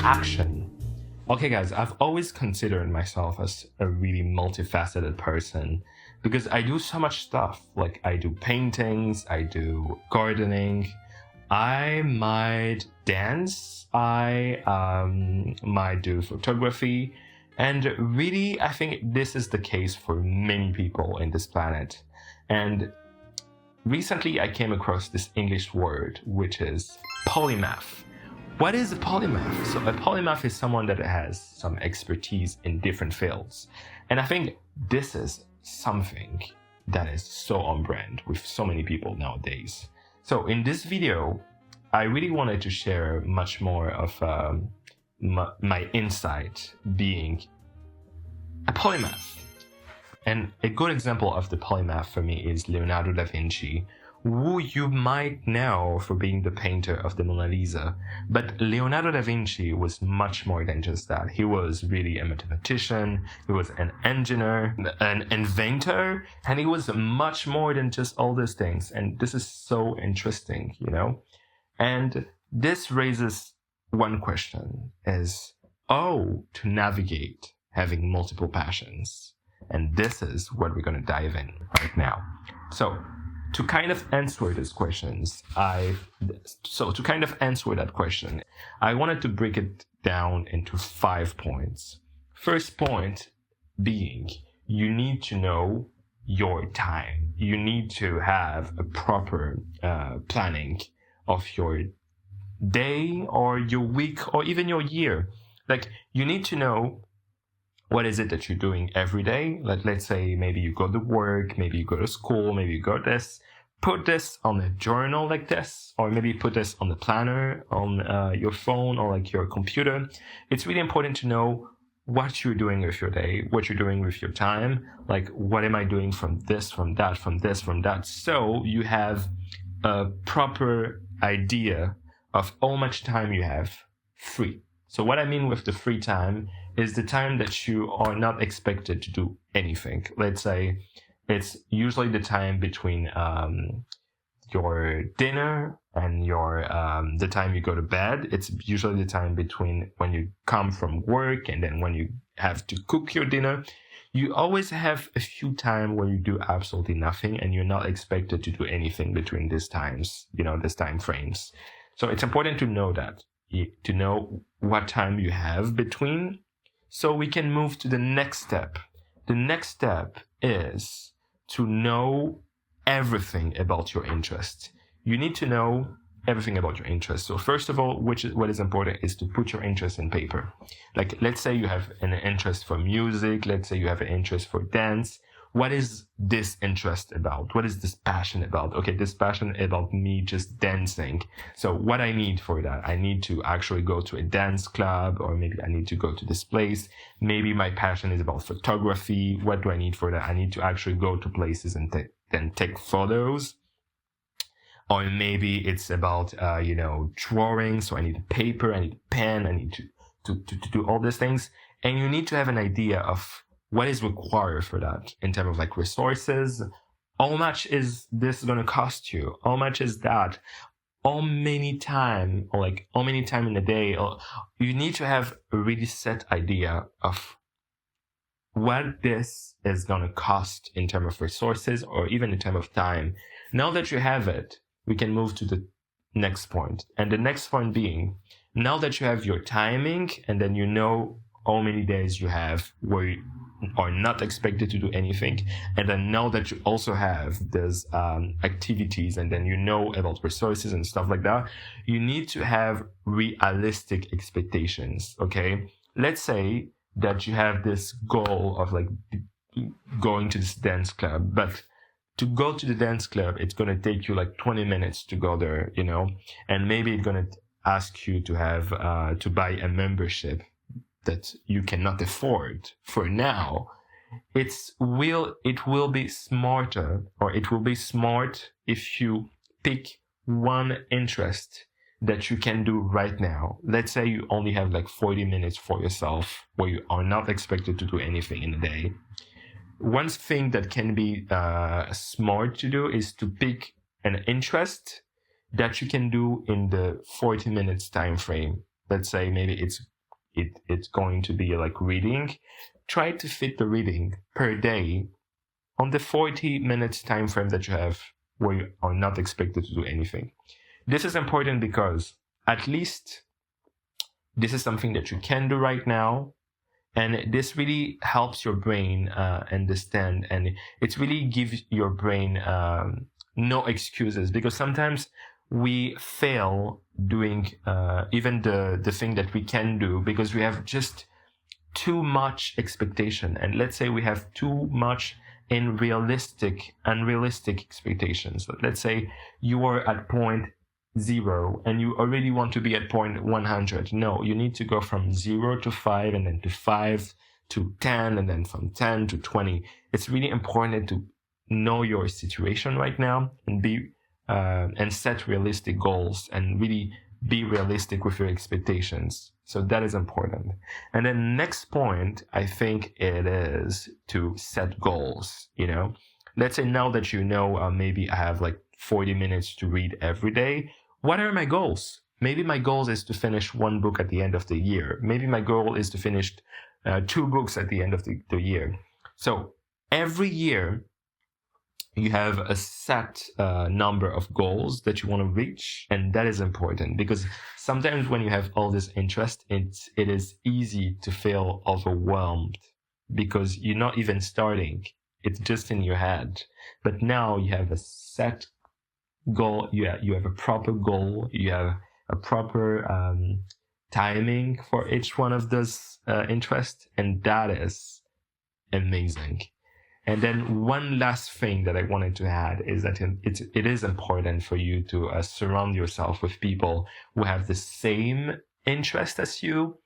action. Okay, guys, I've always considered myself as a really multifaceted person because I do so much stuff. Like, I do paintings, I do gardening, I might dance, I might do photography, and really, I think this is the case for many people in this planet. And recently, I came across this English word, which is polymath. What is a polymath? So a polymath is someone that has some expertise in different fields. And I think this is something that is so on brand with so many people nowadays. So in this video, I really wanted to share much more of my insight being a polymath. And a good example of the polymath for me is Leonardo da Vinci, who you might know for being the painter of the Mona Lisa. But Leonardo da Vinci was much more than just that. He was really a mathematician, he was an engineer, an inventor, and he was much more than just all these things. And this is so interesting, you know? And this raises one question is, to navigate having multiple passions. And this is what we're going to dive in right now. So to kind of answer these questions, I wanted to break it down into 5 points. First point being, you need to know your time. You need to have a proper planning of your day or your week or even your year. Like, you need to know what is it that you're doing every day? Like, let's say maybe you go to work, maybe you go to school, maybe you go this. Put this on a journal like this, or maybe put this on the planner on your phone or like your computer. It's really important to know what you're doing with your day, what you're doing with your time. Like, what am I doing from this, from that, from this, from that? So you have a proper idea of how much time you have free. So what I mean with the free time is the time that you are not expected to do anything. Let's say it's usually the time between your dinner and your the time you go to bed. It's usually the time between when you come from work and then when you have to cook your dinner. You always have a few time where you do absolutely nothing and you're not expected to do anything between these times, these time frames. So it's important to know that, to know what time you have between, so we can move to the next step. The next step is to know everything about your interest. You need to know everything about your interest. So first of all, what is important is to put your interest in paper. Like, let's say you have an interest for music. Let's say you have an interest for dance. What is this interest about? What is this passion about? Okay, this passion about me just dancing. So what I need for that, I need to actually go to a dance club, or maybe I need to go to this place. Maybe my passion is about photography. What do I need for that? I need to actually go to places and then take photos. Or maybe it's about, drawing. So I need a paper, I need a pen, I need to do all these things. And you need to have an idea of what is required for that in terms of like resources. How much is this going to cost you? How much is that? How many time in a day? You need to have a really set idea of what this is going to cost in terms of resources or even in terms of time. Now that you have it, we can move to the next point. And the next point being, now that you have your timing and then you know how many days you have where you are not expected to do anything, and then now that you also have these activities and then you know about resources and stuff like that, you need to have realistic expectations. Okay, let's say that you have this goal of like going to this dance club, but to go to the dance club, it's going to take you like 20 minutes to go there, and maybe it's going to ask you to have to buy a membership that you cannot afford for now. It will be smarter, or it will be smart if you pick one interest that you can do right now. Let's say you only have like 40 minutes for yourself where you are not expected to do anything in a day. One thing that can be smart to do is to pick an interest that you can do in the 40 minutes time frame. Let's say maybe it's it's going to be like reading, try to fit the reading per day on the 40 minutes time frame that you have, where you are not expected to do anything. This is important because at least this is something that you can do right now. And this really helps your brain understand, and it really gives your brain no excuses, because sometimes we fail doing even the thing that we can do because we have just too much expectation. And let's say we have too much unrealistic expectations. Let's say you are at point 0 and you already want to be at point 100. No, you need to go from 0 to 5, and then to 5 to 10, and then from 10 to 20. It's really important to know your situation right now and set realistic goals and really be realistic with your expectations. So that is important. And then next point, I think it is to set goals. Let's say now that maybe I have like 40 minutes to read every day. What are my goals? Maybe my goal is to finish 1 book at the end of the year. Maybe my goal is to finish 2 books at the end of the year. So every year you have a set number of goals that you want to reach. And that is important because sometimes when you have all this interest, it is easy to feel overwhelmed because you're not even starting. It's just in your head. But now you have a set goal. You have a proper goal. You have a proper timing for each one of those interests. And that is amazing. And then one last thing that I wanted to add is that it is important for you to surround yourself with people who have the same interest as you.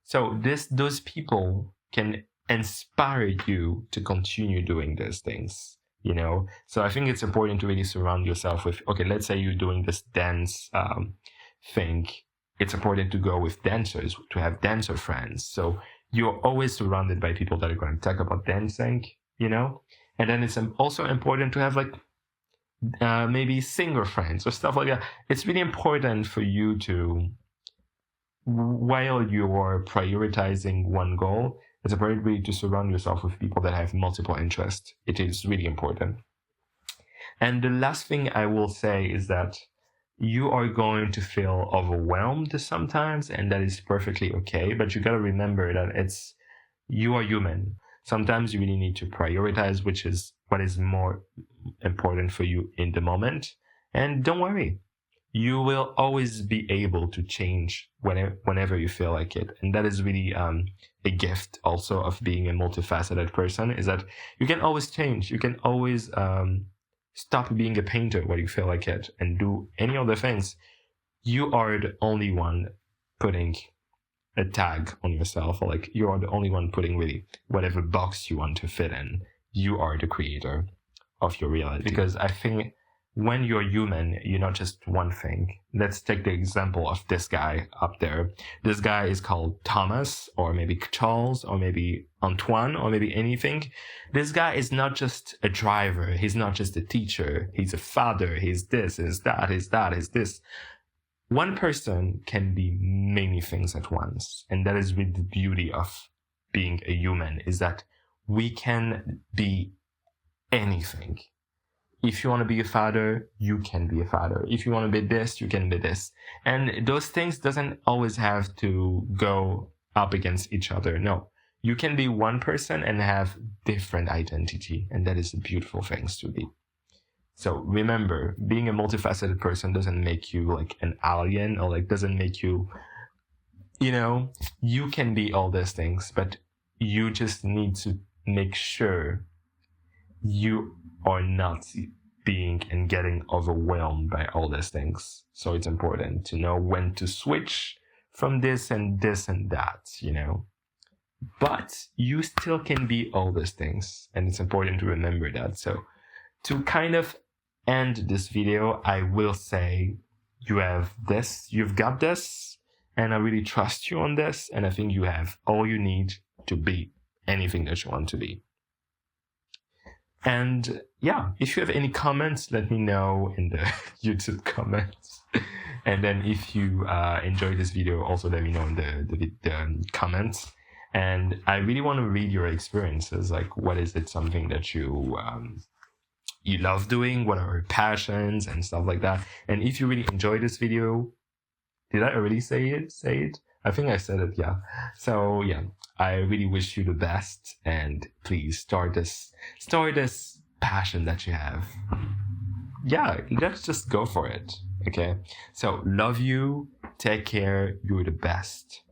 So those people can inspire you to continue doing these things, So I think it's important to really surround yourself with, okay, let's say you're doing this dance thing. It's important to go with dancers, to have dancer friends. So you're always surrounded by people that are going to talk about dancing. And then it's also important to have maybe singer friends or stuff like that. It's really important for you to, while you are prioritizing one goal, it's important really to surround yourself with people that have multiple interests. It is really important. And the last thing I will say is that you are going to feel overwhelmed sometimes, and that is perfectly okay. But you got to remember that you are human. Sometimes you really need to prioritize what is more important for you in the moment. And don't worry, you will always be able to change whenever you feel like it. And that is really a gift also of being a multifaceted person, is that you can always change. You can always stop being a painter when you feel like it and do any other things. You are the only one putting a tag on yourself, or you are the only one putting really whatever box you want to fit in. You are the creator of your reality. Because I think when you're human, you're not just one thing. Let's take the example of this guy up there. This guy is called Thomas, or maybe Charles, or maybe Antoine, or maybe anything. This guy is not just a driver. He's not just a teacher. He's a father. He's this, he's that, he's that, he's this. One person can be many things at once. And that is really the beauty of being a human, is that we can be anything. If you want to be a father, you can be a father. If you want to be this, you can be this. And those things doesn't always have to go up against each other. No, you can be one person and have different identity. And that is a beautiful thing to be. So remember, being a multifaceted person doesn't make you an alien, or doesn't make you, you can be all these things, but you just need to make sure you are not being and getting overwhelmed by all these things. So it's important to know when to switch from this and this and that, But you still can be all these things, and it's important to remember that. So to kind of end this video, I will say you've got this, and I really trust you on this, and I think you have all you need to be anything that you want to be. And yeah, if you have any comments, let me know in the YouTube comments. And then if you enjoyed this video, also let me know in the comments. And I really want to read your experiences. Like, what is it something that you love doing? What are your passions and stuff like that? And if you really enjoyed this video, did I already say it? I think I said it, yeah. So yeah, I really wish you the best, and please start this passion that you have. Yeah, let's just go for it. Okay. So love you. Take care. You're the best.